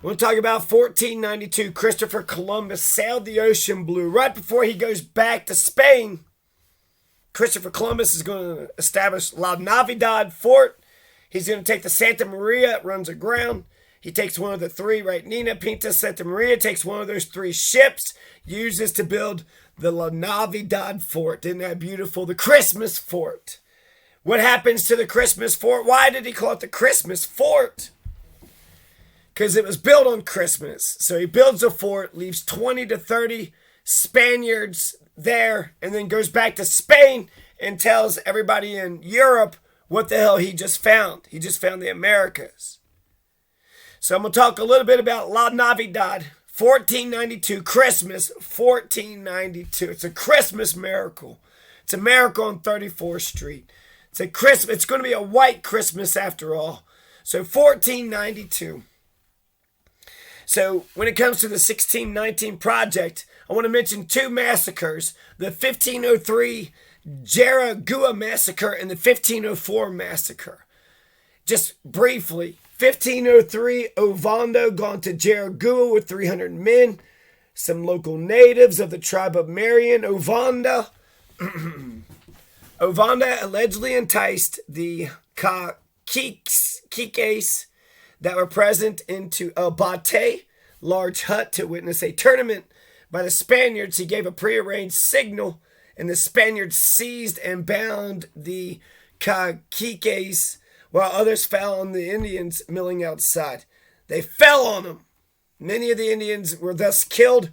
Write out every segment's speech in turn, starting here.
We'll talk about 1492. Christopher Columbus sailed the ocean blue. Right before he goes back to Spain, Christopher Columbus is going to establish La Navidad fort. He's going to take the Santa Maria. It runs aground. He takes one of the three, right? Nina, Pinta, Santa Maria, takes one of those three ships, uses to build the La Navidad fort. Isn't that beautiful? The Christmas fort. What happens to the Christmas fort? Why did he call it the Christmas fort? Because it was built on Christmas. So he builds a fort, leaves 20 to 30 Spaniards there, and then goes back to Spain and tells everybody in Europe what the hell he just found. He just found the Americas. So I'm going to talk a little bit about La Navidad, 1492, Christmas, 1492. It's a Christmas miracle. It's a miracle on 34th Street. It's going to be a white Christmas after all. So 1492. So when it comes to the 1619 project, I want to mention two massacres, the 1503 Jaragua massacre and the 1504 massacre. Just briefly, 1503, Ovando gone to Jaragua with 300 men, some local natives of the tribe of Marion. Ovanda allegedly enticed the Kikes that were present into a bate, large hut, to witness a tournament by the Spaniards. He gave a prearranged signal, and the Spaniards seized and bound the Kikes, while others fell on the Indians milling outside. They fell on them. Many of the Indians were thus killed.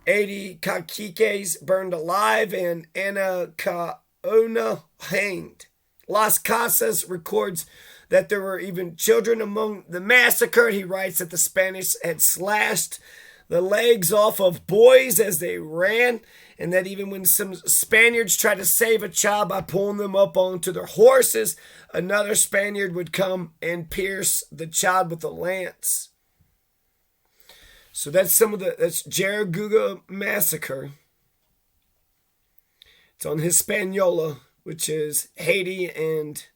80 Kikes burned alive, and Anacaona hanged. Las Casas records that there were even children among the massacred. He writes that the Spanish had slashed the legs off of boys as they ran, and that even when some Spaniards tried to save a child by pulling them up onto their horses, another Spaniard would come and pierce the child with a lance. So that's that's Jaragua massacre. It's on Hispaniola, which is Haiti and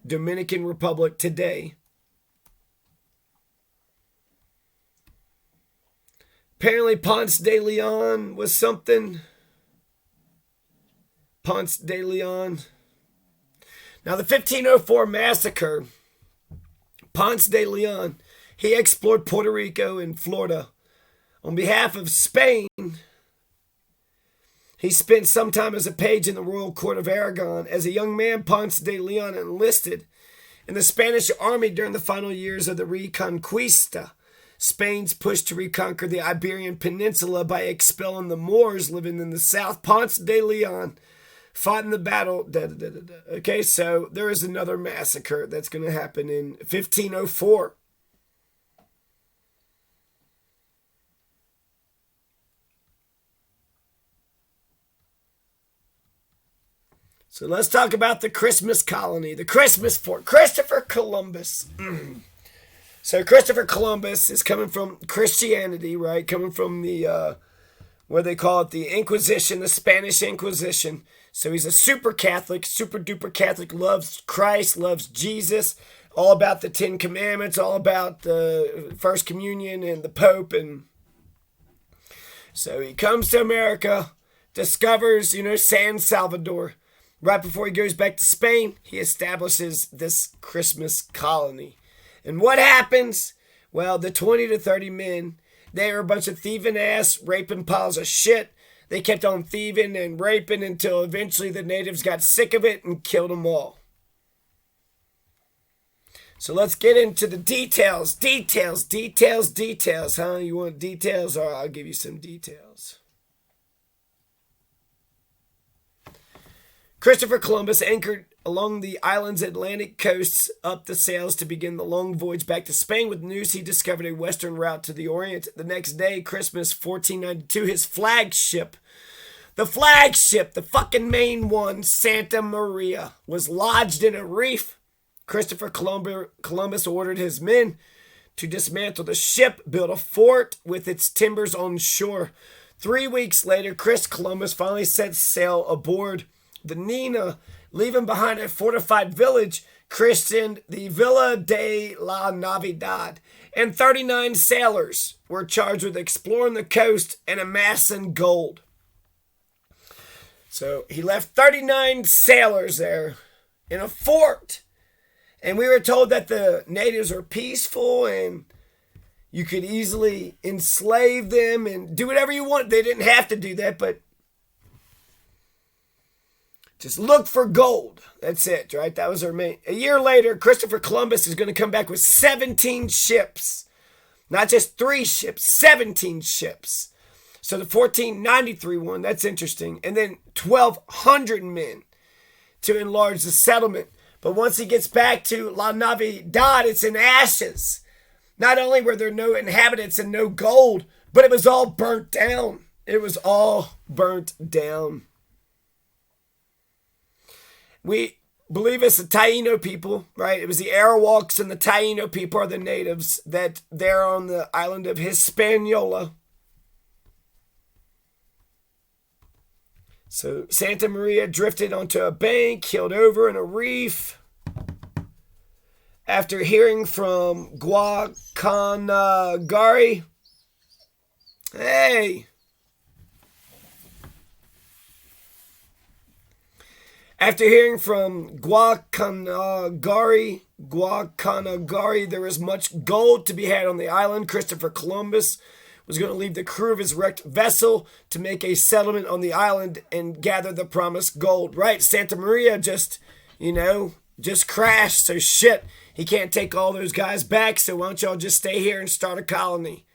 Dominican Republic today. Apparently Ponce de Leon was something. Ponce de Leon. Now the 1504 massacre, Ponce de Leon, he explored Puerto Rico and Florida. On behalf of Spain, he spent some time as a page in the royal court of Aragon. As a young man, Ponce de Leon enlisted in the Spanish army during the final years of the Reconquista. Spain's push to reconquer the Iberian Peninsula by expelling the Moors living in the south. Ponce de Leon fought in the battle. Okay, so there is another massacre that's going to happen in 1504. So let's talk about the Christmas colony, the Christmas fort, Christopher Columbus. So Christopher Columbus is coming from Christianity, right? Coming from the, what they call it, the Inquisition, the Spanish Inquisition. So he's a super Catholic, super duper Catholic, loves Christ, loves Jesus, all about the Ten Commandments, all about the First Communion and the Pope. And so he comes to America, discovers, San Salvador. Right before he goes back to Spain, he establishes this Christmas colony. And what happens? Well, the 20 to 30 men, they were a bunch of thieving ass, raping piles of shit. They kept on thieving and raping until eventually the natives got sick of it and killed them all. So let's get into the details. Details. Huh? You want details? All right, I'll give you some details. Christopher Columbus anchored along the island's Atlantic coasts up the sails to begin the long voyage back to Spain. With news he discovered a western route to the Orient. The next day, Christmas 1492, his flagship, the fucking main one, Santa Maria, was lodged in a reef. Christopher Columbus ordered his men to dismantle the ship, build a fort with its timbers on shore. 3 weeks later, Chris Columbus finally set sail aboard the Nina, leaving behind a fortified village. christened the Villa de la Navidad, and 39 sailors were charged with exploring the coast and amassing gold. So he left 39 sailors there in a fort. And we were told that the natives were peaceful and you could easily enslave them and do whatever you want. They didn't have to do that, but just look for gold. That's it, right? That was their main. A year later, Christopher Columbus is going to come back with 17 ships. Not just 3 ships, 17 ships. So the 1493 one, that's interesting. And then 1,200 men to enlarge the settlement. But once he gets back to La Navidad, it's in ashes. Not only were there no inhabitants and no gold, but it was all burnt down. It was all burnt down. We believe it's the Taino people, right? It was the Arawaks and the Taino people are the natives that they're on the island of Hispaniola. So Santa Maria drifted onto a bank, keeled over in a reef. After hearing from Guacanagari, After hearing from Guacanagari, there was much gold to be had on the island. Christopher Columbus was going to leave the crew of his wrecked vessel to make a settlement on the island and gather the promised gold. Right, Santa Maria just crashed, so shit, he can't take all those guys back, so why don't y'all just stay here and start a colony?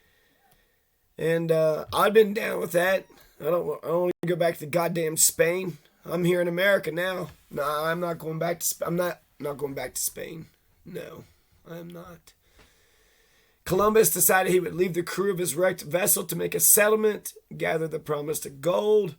And I've been down with that. I don't want to go back to goddamn Spain. I'm here in America now. No, I'm not going back to I'm not going back to Spain. No, I'm not. Columbus decided he would leave the crew of his wrecked vessel to make a settlement, gather the promised gold.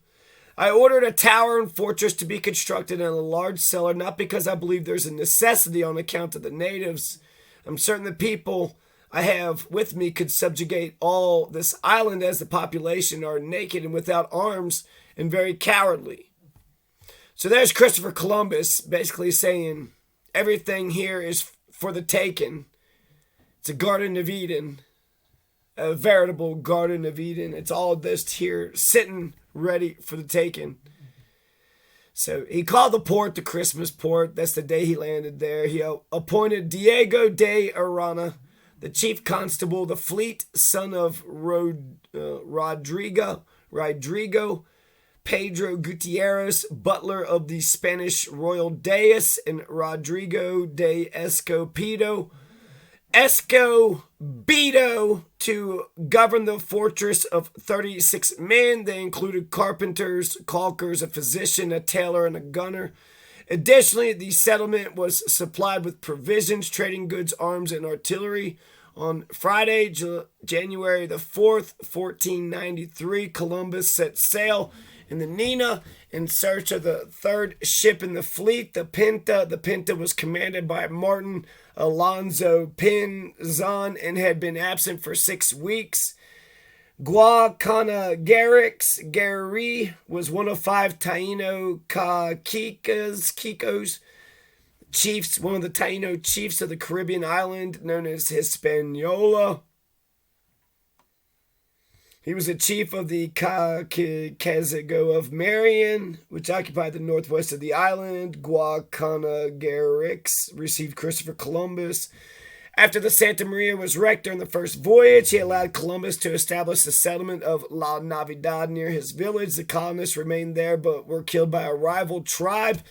I ordered a tower and fortress to be constructed in a large cellar, not because I believe there's a necessity on account of the natives. I'm certain the people I have with me could subjugate all this island, as the population are naked and without arms and very cowardly. So there's Christopher Columbus basically saying everything here is for the taking. It's a Garden of Eden, a veritable Garden of Eden. It's all just here sitting ready for the taking. So he called the port the Christmas port. That's the day he landed there. He appointed Diego de Arana, the chief constable, the fleet, son of Rodrigo, Pedro Gutierrez, butler of the Spanish royal dais, and Rodrigo de Escobedo to govern the fortress of 36 men. They included carpenters, caulkers, a physician, a tailor, and a gunner. Additionally, the settlement was supplied with provisions, trading goods, arms, and artillery. On Friday, January the 4th, 1493, Columbus set sail in the Nina in search of the third ship in the fleet, the Pinta. The Pinta was commanded by Martin Alonso Pinzon and had been absent for 6 weeks. Guacanagari was one of 5 Taino Kikos chiefs, one of the Taino chiefs of the Caribbean island known as Hispaniola. He was a chief of the Cazago of Marion, which occupied the northwest of the island. Guacanagari received Christopher Columbus. After the Santa Maria was wrecked during the first voyage, he allowed Columbus to establish the settlement of La Navidad near his village. The colonists remained there but were killed by a rival tribe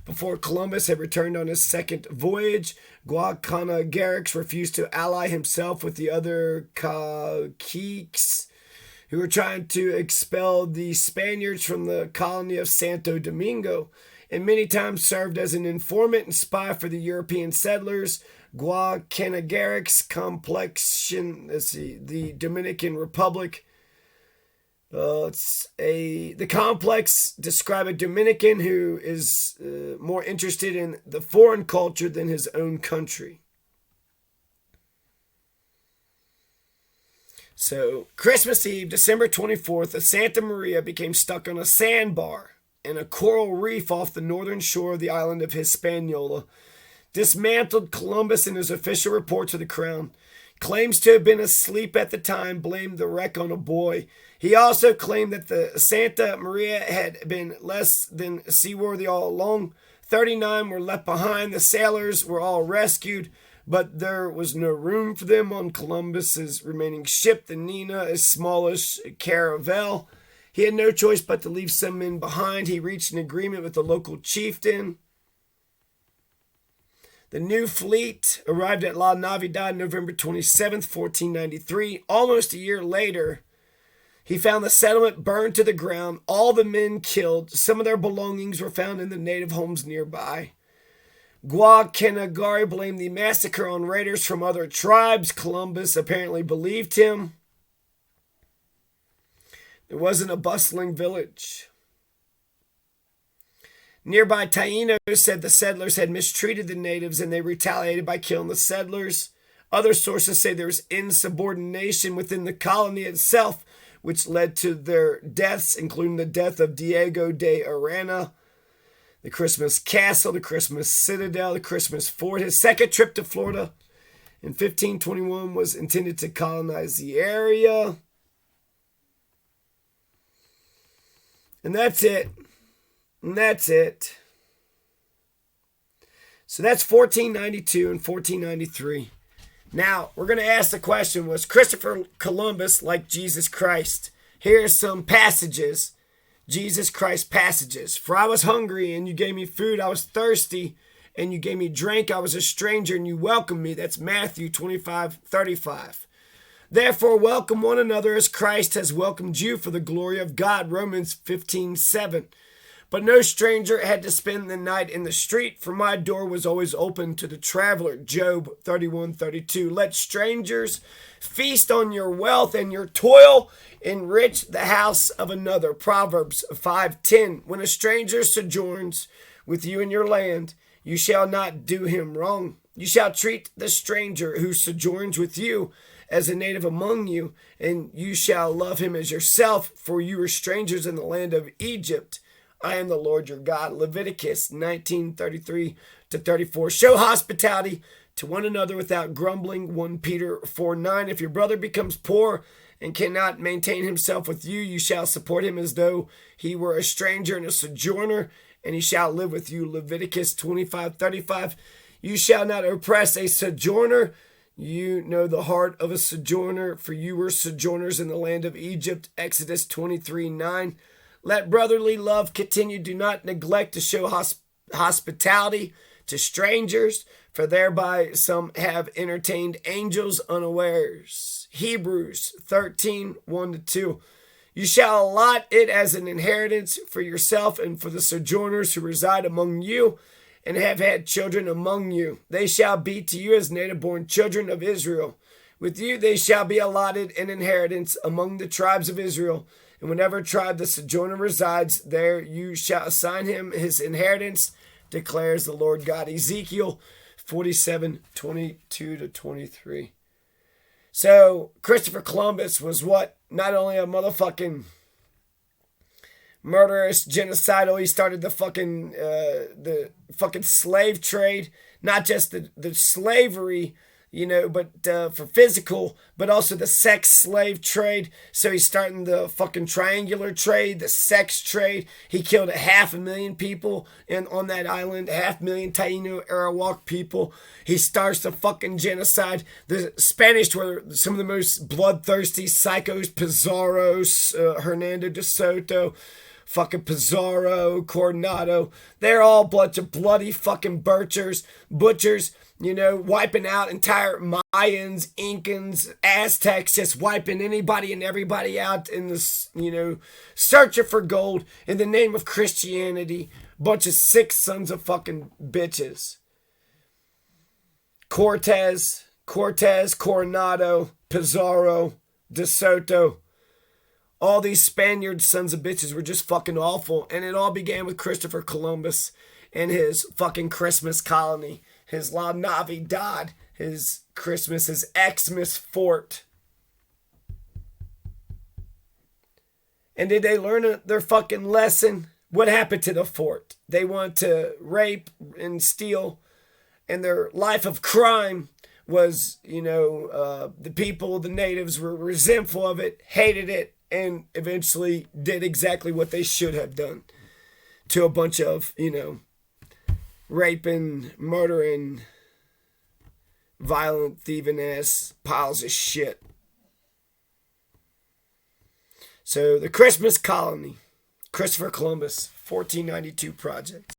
before Columbus had returned on his second voyage. Guacanagari refused to ally himself with the other caciques who were trying to expel the Spaniards from the colony of Santo Domingo, and many times served as an informant and spy for the European settlers. Guacanagari's complexion, the Dominican Republic. The complex describe a Dominican who is more interested in the foreign culture than his own country. So, Christmas Eve, December 24th, the Santa Maria became stuck on a sandbar in a coral reef off the northern shore of the island of Hispaniola. dismantled Columbus in his official report to the crown. Claims to have been asleep at the time, blamed the wreck on a boy. He also claimed that the Santa Maria had been less than seaworthy all along. 39 were left behind. The sailors were all rescued, but there was no room for them on Columbus's remaining ship, the Nina, a smallish caravel. He had no choice but to leave some men behind. He reached an agreement with the local chieftain. The new fleet arrived at La Navidad November 27th, 1493. Almost a year later, he found the settlement burned to the ground, all the men killed. Some of their belongings were found in the native homes nearby. Guacanagari blamed the massacre on raiders from other tribes. Columbus apparently believed him. There wasn't a bustling village. Nearby Taino said the settlers had mistreated the natives and they retaliated by killing the settlers. Other sources say there was insubordination within the colony itself, which led to their deaths, including the death of Diego de Arana, the Christmas Castle, the Christmas Citadel, the Christmas Fort. His second trip to Florida in 1521 was intended to colonize the area. And that's it. And that's it. So that's 1492 and 1493. Now, we're going to ask the question, was Christopher Columbus like Jesus Christ? Here are some passages, Jesus Christ passages. For I was hungry, and you gave me food. I was thirsty, and you gave me drink. I was a stranger, and you welcomed me. That's Matthew 25:35. Therefore, welcome one another as Christ has welcomed you for the glory of God. Romans 15:7. But no stranger had to spend the night in the street, for my door was always open to the traveler. Job 31:32. Let strangers feast on your wealth, and your toil enrich the house of another. Proverbs 5:10. When a stranger sojourns with you in your land, you shall not do him wrong. You shall treat the stranger who sojourns with you as a native among you, and you shall love him as yourself, for you were strangers in the land of Egypt. I am the Lord your God. Leviticus 19:33-34. Show hospitality to one another without grumbling. 1 Peter 4:9. If your brother becomes poor and cannot maintain himself with you, you shall support him as though he were a stranger and a sojourner, and he shall live with you. Leviticus 25:35. You shall not oppress a sojourner. You know the heart of a sojourner, for you were sojourners in the land of Egypt. Exodus 23:9. Let brotherly love continue. Do not neglect to show hospitality to strangers, for thereby some have entertained angels unawares. Hebrews 13:1-2. You shall allot it as an inheritance for yourself and for the sojourners who reside among you and have had children among you. They shall be to you as native-born children of Israel. With you they shall be allotted an inheritance among the tribes of Israel. And whenever tribe the sojourner resides, there you shall assign him his inheritance, declares the Lord God. Ezekiel 47:22-23. So Christopher Columbus was what? Not only a motherfucking murderous, genocidal. He started the fucking slave trade, not just the slavery, but for physical, but also the sex slave trade. So he's starting the fucking triangular trade, the sex trade. He killed 500,000 people on that island, 500,000 Taino, Arawak people. He starts the fucking genocide. The Spanish were some of the most bloodthirsty psychos, Pizarros, Hernando de Soto, fucking Pizarro, Coronado. They're all a bunch of bloody fucking butchers, wiping out entire Mayans, Incans, Aztecs, just wiping anybody and everybody out in this, searching for gold in the name of Christianity. Bunch of sick sons of fucking bitches. Cortez, Coronado, Pizarro, De Soto. All these Spaniards, sons of bitches, were just fucking awful. And it all began with Christopher Columbus and his fucking Christmas colony. His La Navidad, his Christmas, his Xmas fort. And did they learn their fucking lesson? What happened to the fort? They want to rape and steal and their life of crime was, the people, the natives were resentful of it, hated it, and eventually did exactly what they should have done to a bunch of, raping, murdering, violent, thieving ass piles of shit. So the Christmas Colony, Christopher Columbus, 1492 project.